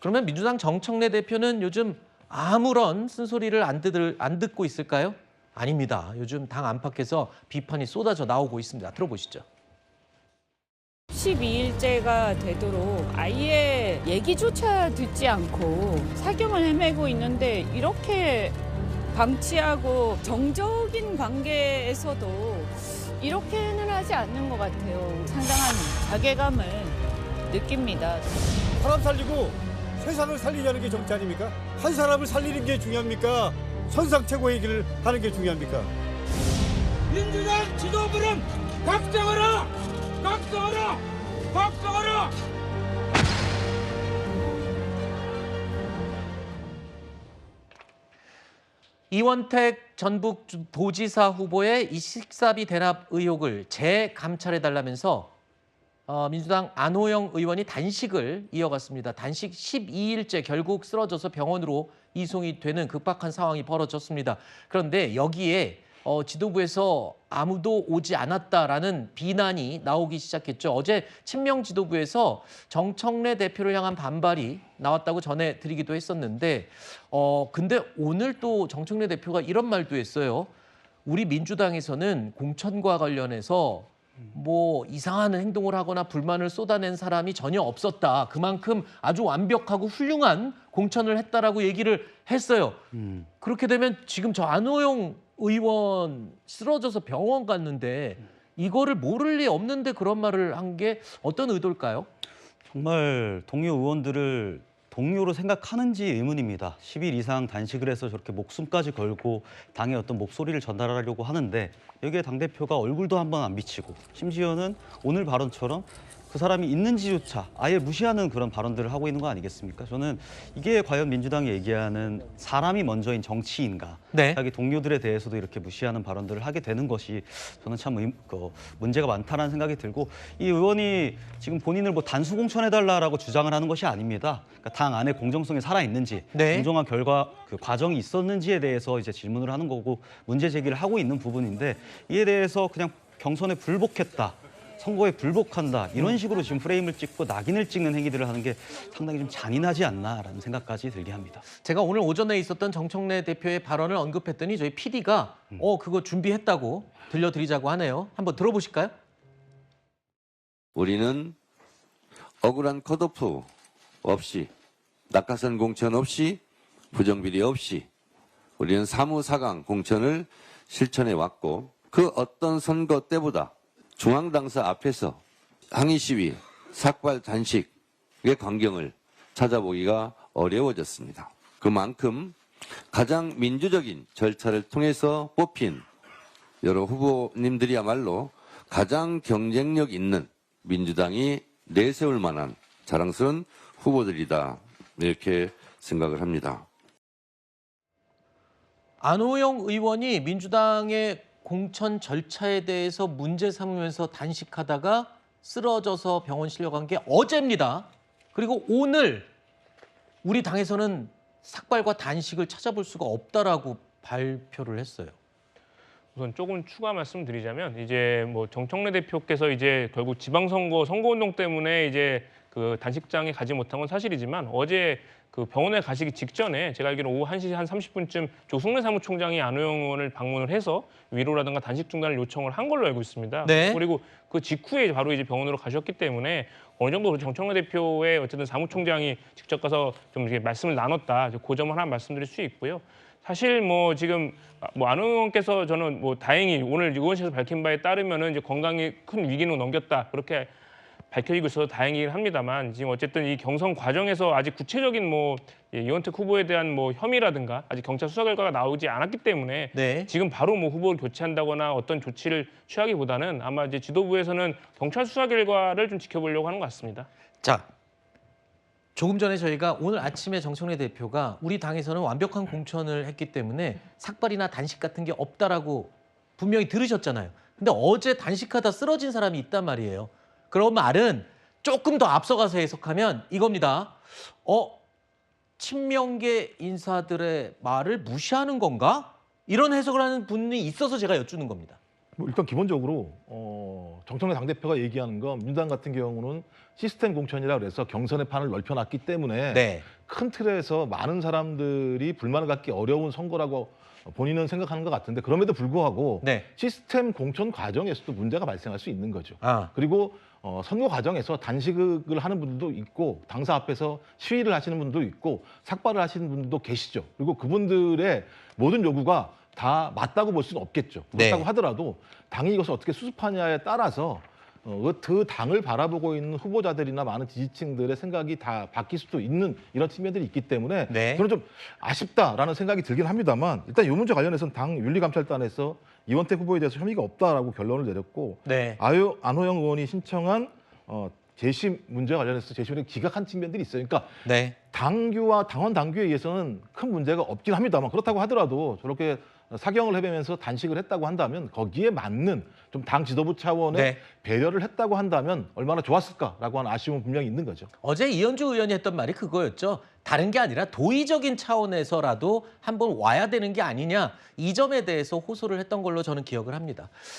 그러면 민주당 정청래 대표는 요즘 아무런 쓴소리를 안 듣고 있을까요? 아닙니다. 요즘 당 안팎에서 비판이 쏟아져 나오고 있습니다. 들어보시죠. 12일째가 되도록 아예 얘기조차 듣지 않고 사경을 헤매고 있는데 이렇게 방치하고 정적인 관계에서도 이렇게는 하지 않는 것 같아요. 상당한 자괴감을 느낍니다. 사람 살리고 세상을 살리려는 게 정치 아닙니까? 한 사람을 살리는 게 중요합니까? 선상 최고의 길을 하는 게 중요합니까? 민주당 지도부는 각성하라! 각성하라! 각성하라! 이원택 전북 도지사 후보의 이 식사비 대납 의혹을 재감찰해달라면서 민주당 안호영 의원이 단식을 이어갔습니다. 단식 12일째 결국 쓰러져서 병원으로 이송이 되는 급박한 상황이 벌어졌습니다. 그런데 여기에 지도부에서 아무도 오지 않았다라는 비난이 나오기 시작했죠. 어제 친명 지도부에서 정청래 대표를 향한 반발이 나왔다고 전해드리기도 했었는데 근데 오늘 또 정청래 대표가 이런 말도 했어요. 우리 민주당에서는 공천과 관련해서 뭐 이상한 행동을 하거나 불만을 쏟아낸 사람이 전혀 없었다. 그만큼 아주 완벽하고 훌륭한 공천을 했다라고 얘기를 했어요. 그렇게 되면 지금 저 안호영 의원 쓰러져서 병원 갔는데 이거를 모를 리 없는데 그런 말을 한 게 어떤 의도일까요? 정말 동료 의원들을 동료로 생각하는지 의문입니다. 10일 이상 단식을 해서 저렇게 목숨까지 걸고 당의 어떤 목소리를 전달하려고 하는데 여기에 당대표가 얼굴도 한번 안 비치고 심지어는 오늘 발언처럼 그 사람이 있는지조차 아예 무시하는 그런 발언들을 하고 있는 거 아니겠습니까? 저는 이게 과연 민주당이 얘기하는 사람이 먼저인 정치인가? 네. 자기 동료들에 대해서도 이렇게 무시하는 발언들을 하게 되는 것이 저는 참 문제가 많다는 생각이 들고 이 의원이 지금 본인을 뭐 단수 공천해달라고 주장을 하는 것이 아닙니다. 그러니까 당 안에 공정성이 살아있는지 네. 공정한 결과 그 과정이 있었는지에 대해서 이제 질문을 하는 거고 문제 제기를 하고 있는 부분인데 이에 대해서 그냥 경선에 불복했다. 선거에 불복한다 이런 식으로 지금 프레임을 찍고 낙인을 찍는 행위들을 하는 게 상당히 좀 잔인하지 않나라는 생각까지 들게 합니다. 제가 오늘 오전에 있었던 정청래 대표의 발언을 언급했더니 저희 PD가 그거 준비했다고 들려드리자고 하네요. 한번 들어보실까요? 우리는 억울한 컷오프 없이 낙하산 공천 없이 부정비리 없이 우리는 사무사강 공천을 실천해 왔고 그 어떤 선거 때보다 중앙당사 앞에서 항의 시위, 삭발 단식의 광경을 찾아보기가 어려워졌습니다. 그만큼 가장 민주적인 절차를 통해서 뽑힌 여러 후보님들이야말로 가장 경쟁력 있는 민주당이 내세울 만한 자랑스러운 후보들이다. 이렇게 생각을 합니다. 안호영 의원이 민주당의 공천 절차에 대해서 문제 삼으면서 단식하다가 쓰러져서 병원 실려간 게 어제입니다. 그리고 오늘 우리 당에서는 삭발과 단식을 찾아볼 수가 없다라고 발표를 했어요. 우선 조금 추가 말씀드리자면 이제 뭐 정청래 대표께서 이제 결국 지방선거 선거운동 때문에 이제 그 단식장에 가지 못한 건 사실이지만 어제 그 병원에 가시기 직전에 제가 알기로 오후 1시 한 30분쯤 조승래 사무총장이 안호영 의원을 방문을 해서 위로라든가 단식 중단을 요청을 한 걸로 알고 있습니다. 네. 그리고 그 직후에 바로 이제 병원으로 가셨기 때문에 어느 정도 정청래 대표의 어쨌든 사무총장이 직접 가서 좀 이렇게 말씀을 나눴다. 그 점을 하나 말씀드릴 수 있고요. 사실 뭐 지금 뭐 안호영 의원께서 저는 뭐 다행히 오늘 의원실에서 밝힌 바에 따르면은 이제 건강이 큰 위기는 넘겼다 그렇게 밝혀지고 있어서 다행이긴 합니다만 지금 어쨌든 이 경선 과정에서 아직 구체적인 뭐 이원택 후보에 대한 뭐 혐의라든가 아직 경찰 수사 결과가 나오지 않았기 때문에 네. 지금 바로 뭐 후보를 교체한다거나 어떤 조치를 취하기보다는 아마 이제 지도부에서는 경찰 수사 결과를 좀 지켜보려고 하는 것 같습니다. 자, 조금 전에 저희가 오늘 아침에 정청래 대표가 우리 당에서는 완벽한 공천을 했기 때문에 삭발이나 단식 같은 게 없다라고 분명히 들으셨잖아요. 근데 어제 단식하다 쓰러진 사람이 있단 말이에요. 그런 말은 조금 더 앞서가서 해석하면 이겁니다. 친명계 인사들의 말을 무시하는 건가? 이런 해석을 하는 분이 있어서 제가 여쭈는 겁니다. 뭐 일단 기본적으로 정청래 당대표가 얘기하는 건 민주당 같은 경우는 시스템 공천이라 그래서 경선의 판을 넓혀놨기 때문에 네. 큰 틀에서 많은 사람들이 불만을 갖기 어려운 선거라고 본인은 생각하는 것 같은데 그럼에도 불구하고 네. 시스템 공천 과정에서도 문제가 발생할 수 있는 거죠. 아. 그리고 선거 과정에서 단식을 하는 분들도 있고 당사 앞에서 시위를 하시는 분들도 있고 삭발을 하시는 분들도 계시죠. 그리고 그분들의 모든 요구가 다 맞다고 볼 수는 없겠죠. 네. 그렇다고 하더라도 당이 이것을 어떻게 수습하냐에 따라서 그 당을 바라보고 있는 후보자들이나 많은 지지층들의 생각이 다 바뀔 수도 있는 이런 측면들이 있기 때문에 네. 저는 좀 아쉽다라는 생각이 들긴 합니다만 일단 이 문제 관련해서는 당 윤리감찰단에서 이원택 후보에 대해서 혐의가 없다라고 결론을 내렸고 네. 안호영 의원이 신청한 재심 문제 관련해서 재심을 기각한 측면들이 있어요. 그러니까 네. 당규와 당원 당규에 의해서는 큰 문제가 없긴 합니다만 그렇다고 하더라도 저렇게 사경을 해배면서 단식을 했다고 한다면 거기에 맞는 좀 당 지도부 차원의 네. 배려를 했다고 한다면 얼마나 좋았을까라고 하는 아쉬움은 분명히 있는 거죠. 어제 이현주 의원이 했던 말이 그거였죠. 다른 게 아니라 도의적인 차원에서라도 한번 와야 되는 게 아니냐. 이 점에 대해서 호소를 했던 걸로 저는 기억을 합니다.